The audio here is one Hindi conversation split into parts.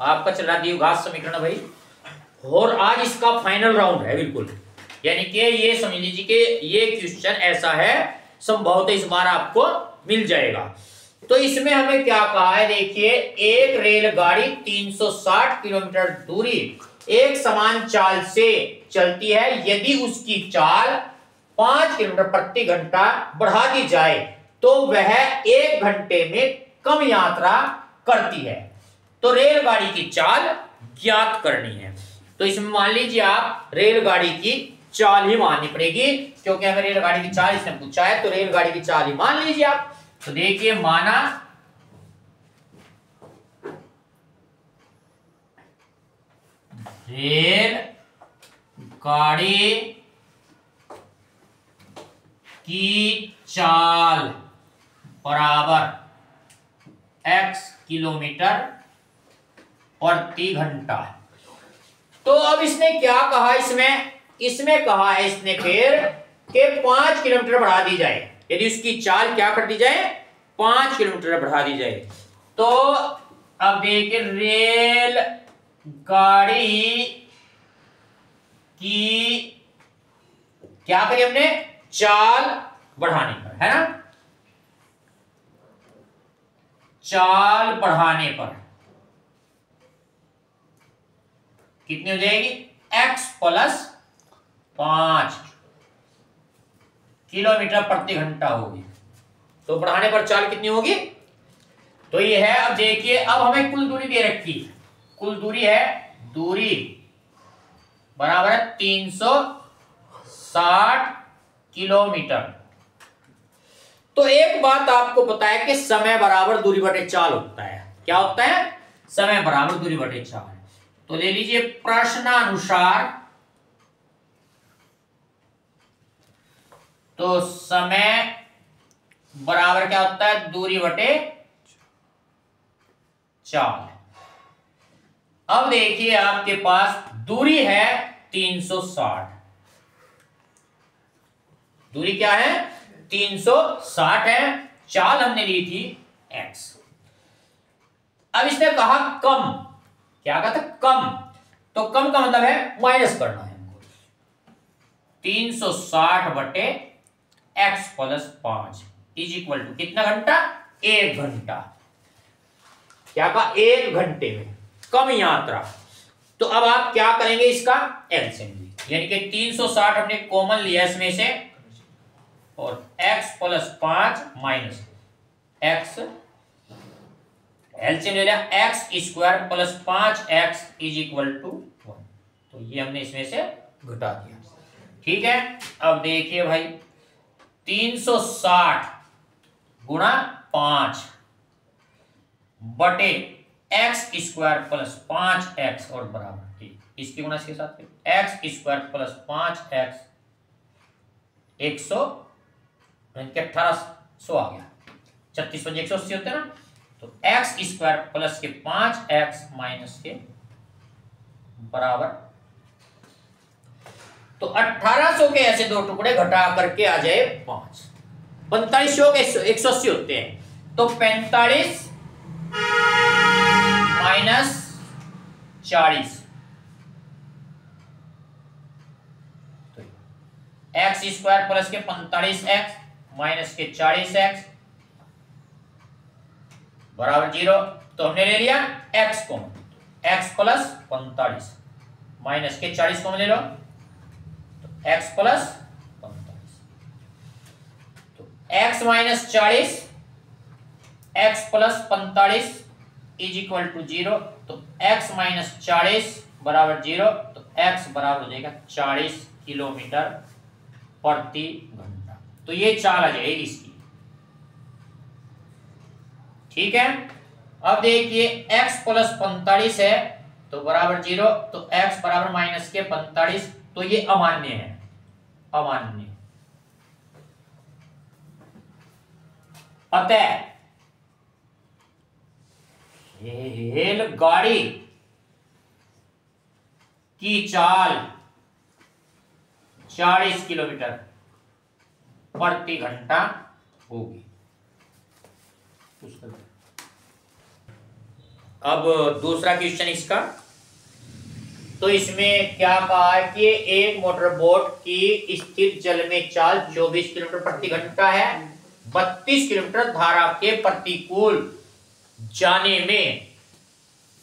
आपका चल रहा द्विघात समीकरण भाई, और आज इसका फाइनल राउंड है बिल्कुल। यानी कि ये समझ लीजिए कि ये क्वेश्चन ऐसा है संभवतः इस बार आपको मिल जाएगा। तो इसमें हमें क्या कहा है, देखिए एक रेलगाड़ी 360 किलोमीटर दूरी एक समान चाल से चलती है, यदि उसकी चाल 5 किलोमीटर प्रति घंटा बढ़ा दी जाए तो वह 1 घंटे में कम यात्रा करती है। तो रेलगाड़ी की चाल ज्ञात करनी है। तो इसमें मान लीजिए आप रेलगाड़ी की चाल ही माननी पड़ेगी, क्योंकि हमें रेलगाड़ी की चाल इसने पूछा है, तो रेलगाड़ी की चाल ही मान लीजिए आप। तो देखिए माना रेल गाड़ी की चाल बराबर x किलोमीटर प्रति घंटा। तो अब इसने क्या कहा, इसमें कहा है इसने फिर कि 5 किलोमीटर बढ़ा दी जाए, यदि उसकी चाल क्या कर दी जाए, 5 किलोमीटर बढ़ा दी जाए। तो अब देखिए रेल गाड़ी की क्या करी हमने, चाल बढ़ाने पर, है ना, चाल बढ़ाने पर कितनी हो जाएगी, x प्लस 5 किलोमीटर प्रति घंटा होगी। तो बढ़ाने पर चाल कितनी होगी, तो ये है। अब देखिए अब हमें कुल दूरी दे रखी, कुल दूरी है, दूरी बराबर है 360 किलोमीटर। तो एक बात आपको पता है कि समय बराबर दूरी बटे चाल होता है। क्या होता है, समय बराबर दूरी बटे चाल। तो ले लीजिए प्रश्नानुसार, तो समय बराबर क्या होता है, दूरी बटे चाल। अब देखिए आपके पास दूरी है 360, दूरी क्या है 360 है, चाल हमने ली थी x। अब इसने कहा कम, क्या कहा था, कम। तो कम का मतलब है माइनस करना है हमको, 360 बटे x plus 5 is equal to कितना घंटा, 1 घंटा। क्या कहा, 1 घंटे में कम यात्रा। तो अब आप क्या करेंगे, इसका एलसीएम, यानी कि 360 हमने कॉमन लिया इसमें से, और x plus 5 minus x, LCM ले लिया, x square plus 5x is equal to 1। तो ये हमने इसमें से घटा दिया, ठीक है। अब देखिए भाई 360 गुणा 5 बटे x स्क्वायर प्लस 5x और बराबर, इसकी गुणा इसके साथ x स्क्वायर प्लस 5x 1800 आ गया, 36 पंजे 180 होते हैं ना। तो x स्क्वायर प्लस के 5x माइनस के बराबर, तो 1800 के ऐसे दो टुकड़े घटा करके आ जाए 5, 4500 के 180 होते हैं, तो 45 माइनस 40, तो x स्क्वायर प्लस के 45x माइनस के 40x बराबर 0। तो हमने ले लिया x को, x प्लस 45 माइनस के 40 को ले लो, तो x प्लस 45, तो x minus 40 x plus 45 is equal to 0। तो x माइनस 40 बराबर 0, तो x बराबर हो जाएगा 40 किलोमीटर प्रति घंटा। तो ये चाल आ जाएगी इसकी, ठीक है। अब देखिए x प्लस 45 है तो बराबर 0, तो x बराबर माइनस के 45, तो ये अमान्य है, अमान्य। अतः रेलगाड़ी की चाल 40 किलोमीटर प्रति घंटा होगी। अब दूसरा क्वेश्चन इसका, तो इसमें क्या कहा है कि एक मोटर बोट की स्थिर जल में चाल 24 किलोमीटर प्रति घंटा है, 32 किलोमीटर धारा के प्रतिकूल जाने में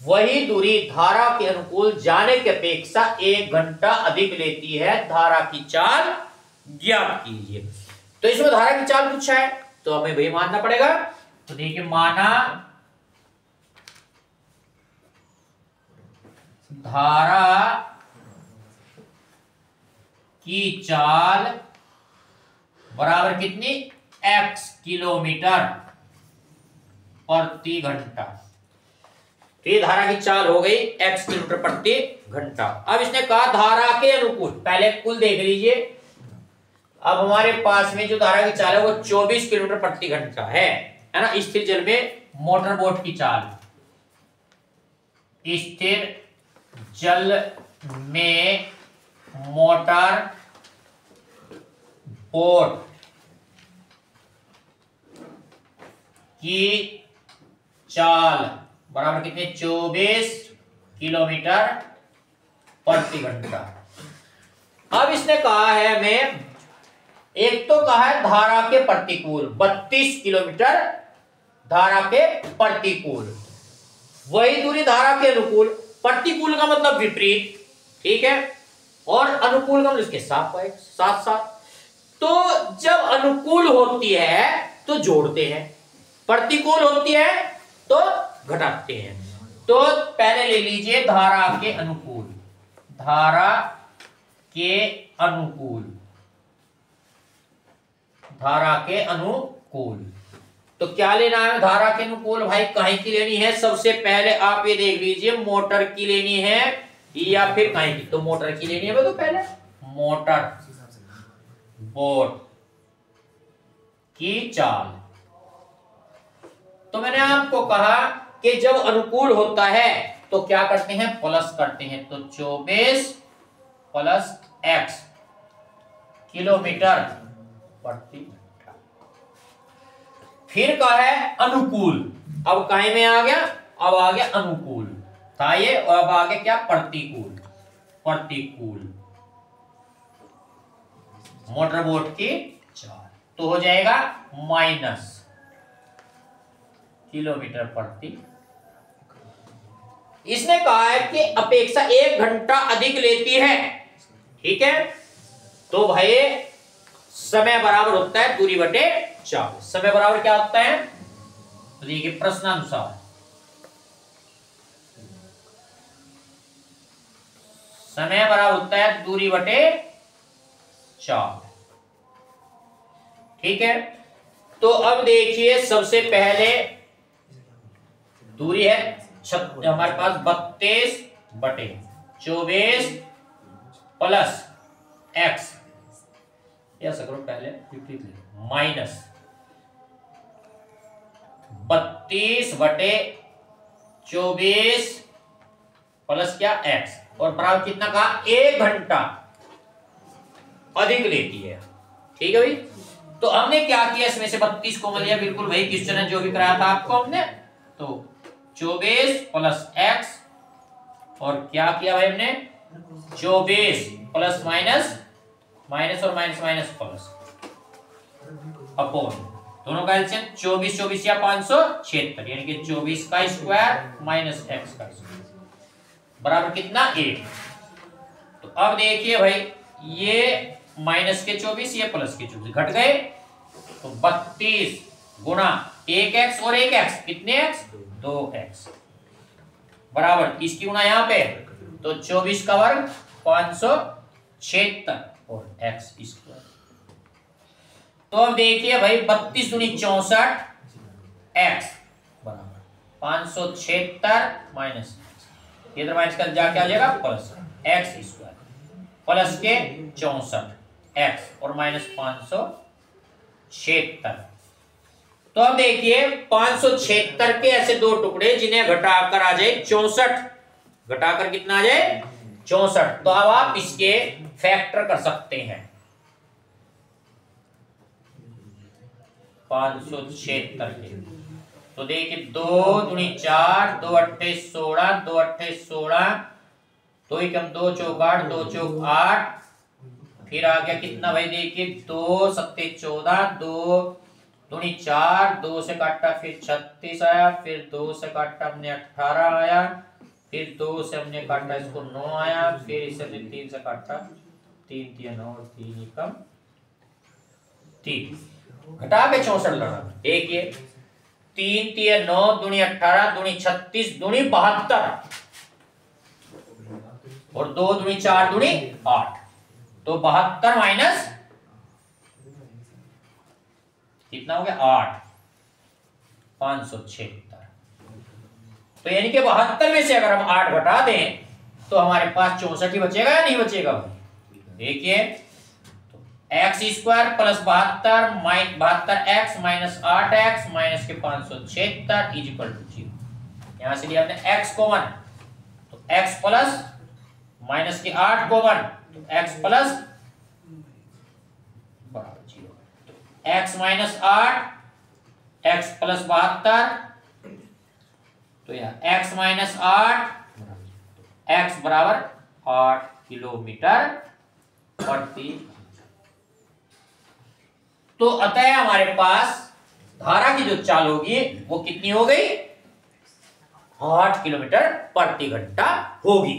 वही दूरी धारा के अनुकूल जाने की अपेक्षा 1 घंटा अधिक लेती है, धारा की चाल ज्ञात कीजिए। तो इसमें धारा की चाल पूछा है तो हमें वही मानना पड़ेगा। तो देखिए, माना धारा की चाल बराबर कितनी, x किलोमीटर प्रति घंटा। तो ये धारा की चाल हो गई x किलोमीटर प्रति घंटा। अब इसने कहा धारा के अनुकूल, पहले कुल देख लीजिए। अब हमारे पास में जो धारा की चाल है वो 24 किलोमीटर प्रति घंटा है ना। स्थिर जल में मोटर बोट की चाल, स्थिर जल में मोटर बोट की चाल बराबर कितने, 24 किलोमीटर प्रति घंटा। अब इसने कहा है हमें, एक तो कहा है धारा के प्रतिकूल 32 किलोमीटर धारा के प्रतिकूल, वही दूरी धारा के अनुकूल। प्रतिकूल का मतलब विपरीत, ठीक है, और अनुकूल का मतलब इसके साथ साथ। तो जब अनुकूल होती है तो जोड़ते हैं, प्रतिकूल होती है तो घटाते हैं। तो पहले ले लीजिए धारा के अनुकूल, धारा के अनुकूल, धारा के अनुकूल। तो क्या लेना है धारा के अनुकूल, भाई कहीं की लेनी है। सबसे पहले आप ये देख लीजिए, मोटर की लेनी है या फिर कहीं की। तो मोटर की लेनी है, तो पहले मोटर बोट की चाल। तो मैंने आपको कहा कि जब अनुकूल होता है तो क्या करते हैं, प्लस करते हैं। तो 24 प्लस x किलोमीटर प्रति। फिर का है अनुकूल, अब काहे में आ गया, अब आ गया अनुकूल था ये, और अब आ गया क्या, प्रतिकूल। प्रतिकूल मोटर बोट की चाल, तो हो जाएगा माइनस किलोमीटर प्रति। इसने कहा है कि अपेक्षा 1 घंटा अधिक लेती है, ठीक है। तो भाई समय बराबर होता है दूरी बटे चाल। समय बराबर क्या होता है, तो देखिए प्रश्नानुसार समय बराबर होता है दूरी बटे चाल, ठीक है। तो अब देखिए, सबसे पहले दूरी है हमारे पास 32 बटे 24 प्लस x, ऐसा करो पहले माइनस 32 बटे 24 प्लस क्या x, और बराबर कितना कहा, 1 घंटा अधिक लेती है, ठीक है भाई। तो हमने क्या किया, इसमें से 32 को लिया, बिल्कुल वही क्वेश्चन है जो भी कराया था आपको हमने। तो 24 प्लस x, और क्या किया भाई हमने, 24 प्लस माइनस, माइनस और माइनस माइनस प्लस, अपॉन दोनों का एलसीएम 24 24 या 576, यानी कि 24 का स्क्वायर माइनस x का स्क्वायर बराबर कितना, 1। तो अब देखिए भाई, ये माइनस के 24, ये प्लस के 24 घट गए। तो 32 गुणा 1x और 1x, कितने x, 2x बराबर इसकी गुणा यहाँ पे, तो 24 का वर्ग 576 और x स्क्वायर। तो अब देखिए भाई, 32 दूनी 64, x बराबर 576 माइनस, इधर माइनस कर जा क्या आ जाएगा, प्लस x स्क्वायर प्लस के 64 x और माइनस 576। तो अब देखिए 576 के ऐसे दो टुकड़े जिन्हें घटाकर आ जाए 64, घटाकर कितना आ जाए 64। तो अब आप इसके फैक्टर कर सकते हैं, 576 के। तो देखिए 2 दूनी 4, 2 अट्ठे 16, 2 अट्ठे 16, 2 एकम 2 चौक 8, 2 चौक 8, फिर आ गया कितना भाई देखिए 2 सत्ते 14, 2 दूनी 4, 2 से काटा फिर 36 आया, फिर 2 से काटा हमने 18 आया, फिर 2 से हमने काटा इसको 9 आया, फिर इसे हमने 3 से काटा 3 3 9 और 3 एकम 3 घटा के 64 लड़ा। एक ये 3 3 9 दूनी 18 दूनी 36 दूनी 72 और 2 दूनी 4 दूनी 8, तो 72 माइनस कितना हो गया 8, 576। तो यानी कि 72 में से अगर हम 8 घटा दें तो हमारे पास 64 ही बचेगा या नहीं बचेगा भाई? देखिए तो x square plus 72 x minus 8x minus के 576 इज इक्वल टू 0। यहां से लिया हमने x कॉमन, तो x प्लस माइनस के 8 कॉमन, तो x प्लस बराबर 0, तो x माइनस 8 x प्लस 72, तो यह x माइनस 8 x बराबर 8 किलोमीटर प्रति। तो अतः हमारे पास धारा की जो चाल होगी वो कितनी हो गई 8 किलोमीटर प्रति घंटा होगी।